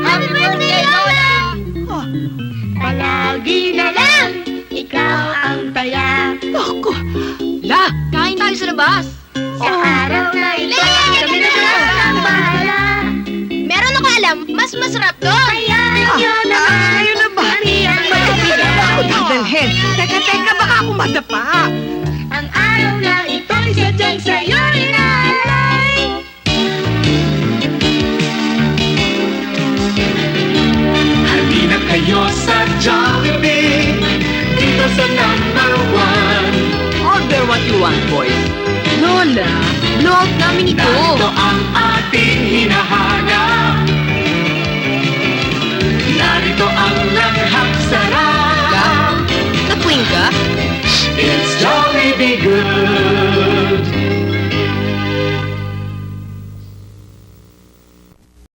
Happy birthday, Lola! Oh, Palagi na lang, ikaw ang taya. naku. La, kain tayo sa labas. Sa araw na ito, kami na lang ang bahala. Meron ako alam, mas masarap doon. Hayaan nyo na Ayun na ba? Ako dadalhin. Teka, baka ako madapa. ang araw na ito'y sadyang sa'yo inaalay. Halina kayo sa Jollibee, dito sa number 1. Order what you want, boys. Lola, blowout namin ito. Narito ang